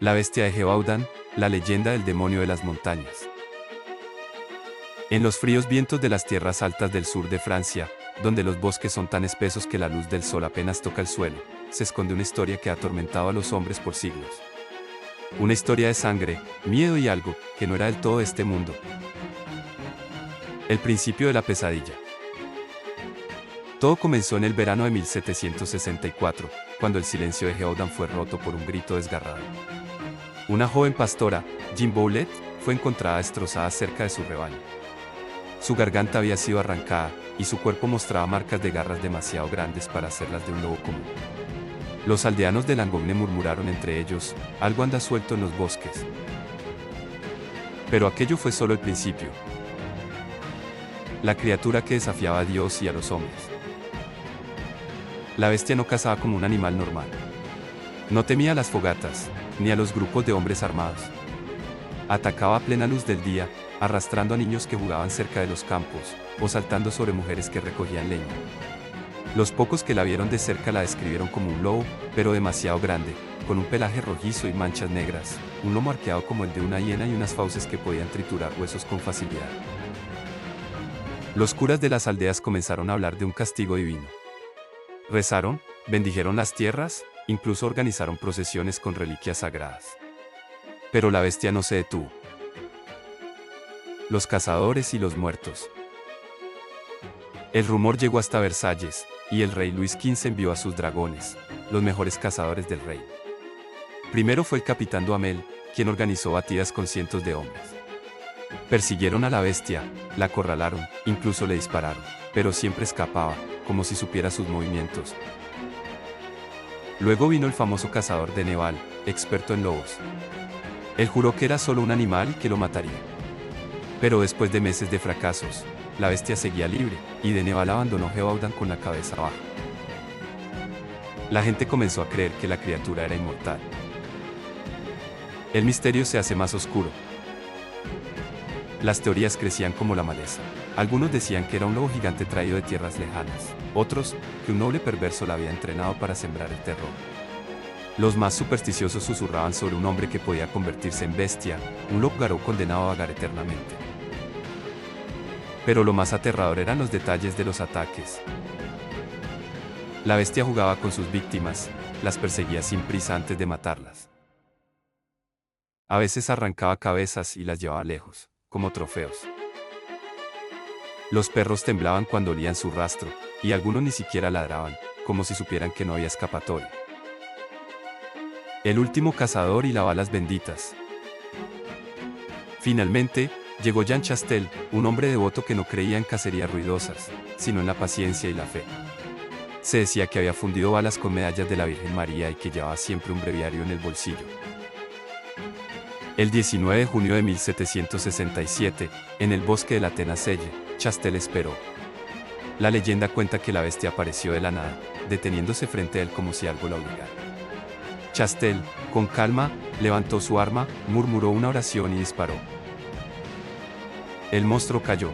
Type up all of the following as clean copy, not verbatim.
La bestia de Gévaudan, la leyenda del demonio de las montañas. En los fríos vientos de las tierras altas del sur de Francia, donde los bosques son tan espesos que la luz del sol apenas toca el suelo, se esconde una historia que ha atormentado a los hombres por siglos. Una historia de sangre, miedo y algo que no era del todo de este mundo. El principio de la pesadilla. Todo comenzó en el verano de 1764, cuando el silencio de Gévaudan fue roto por un grito desgarrado. Una joven pastora, Jean Boulet, fue encontrada destrozada cerca de su rebaño. Su garganta había sido arrancada, y su cuerpo mostraba marcas de garras demasiado grandes para hacerlas de un lobo común. Los aldeanos de Langogne murmuraron entre ellos, algo anda suelto en los bosques. Pero aquello fue solo el principio. La criatura que desafiaba a Dios y a los hombres. La bestia no cazaba como un animal normal. No temía a las fogatas, ni a los grupos de hombres armados. Atacaba a plena luz del día, arrastrando a niños que jugaban cerca de los campos, o saltando sobre mujeres que recogían leña. Los pocos que la vieron de cerca la describieron como un lobo, pero demasiado grande, con un pelaje rojizo y manchas negras, un lomo arqueado como el de una hiena y unas fauces que podían triturar huesos con facilidad. Los curas de las aldeas comenzaron a hablar de un castigo divino. Rezaron, bendijeron las tierras, incluso organizaron procesiones con reliquias sagradas. Pero la bestia no se detuvo. Los cazadores y los muertos. El rumor llegó hasta Versalles, y el rey Luis XV envió a sus dragones, los mejores cazadores del rey. Primero fue el capitán Duhamel, quien organizó batidas con cientos de hombres. Persiguieron a la bestia, la acorralaron, incluso le dispararon, pero siempre escapaba, como si supiera sus movimientos. Luego vino el famoso cazador de Neval, experto en lobos. Él juró que era solo un animal y que lo mataría. Pero después de meses de fracasos, la bestia seguía libre, y de Neval abandonó Gévaudan con la cabeza baja. La gente comenzó a creer que la criatura era inmortal. El misterio se hace más oscuro. Las teorías crecían como la maleza. Algunos decían que era un lobo gigante traído de tierras lejanas, otros, que un noble perverso la había entrenado para sembrar el terror. Los más supersticiosos susurraban sobre un hombre que podía convertirse en bestia, un loup-garou condenado a vagar eternamente. Pero lo más aterrador eran los detalles de los ataques. La bestia jugaba con sus víctimas, las perseguía sin prisa antes de matarlas. A veces arrancaba cabezas y las llevaba lejos, como trofeos. Los perros temblaban cuando olían su rastro, y algunos ni siquiera ladraban, como si supieran que no había escapatoria. El último cazador y las balas benditas. Finalmente, llegó Jean Chastel, un hombre devoto que no creía en cacerías ruidosas, sino en la paciencia y la fe. Se decía que había fundido balas con medallas de la Virgen María y que llevaba siempre un breviario en el bolsillo. El 19 de junio de 1767, en el bosque de la Tenaselle, Chastel esperó. La leyenda cuenta que la bestia apareció de la nada, deteniéndose frente a él como si algo la obligara. Chastel, con calma, levantó su arma, murmuró una oración y disparó. El monstruo cayó.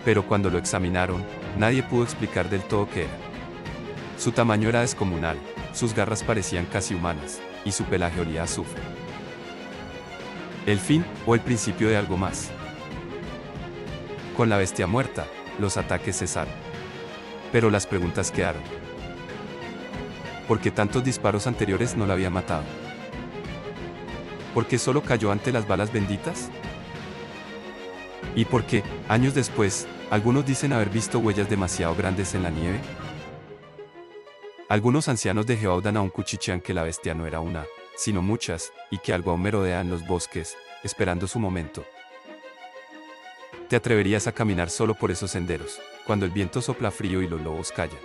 Pero cuando lo examinaron, nadie pudo explicar del todo qué era. Su tamaño era descomunal, sus garras parecían casi humanas, y su pelaje olía a azufre. ¿El fin, o el principio de algo más? Con la bestia muerta, los ataques cesaron. Pero las preguntas quedaron. ¿Por qué tantos disparos anteriores no la había matado? ¿Por qué solo cayó ante las balas benditas? ¿Y por qué, años después, algunos dicen haber visto huellas demasiado grandes en la nieve? Algunos ancianos de Gévaudan aún cuchichean que la bestia no era una, sino muchas, y que algo aún merodea en los bosques, esperando su momento. ¿Te atreverías a caminar solo por esos senderos, cuando el viento sopla frío y los lobos callan?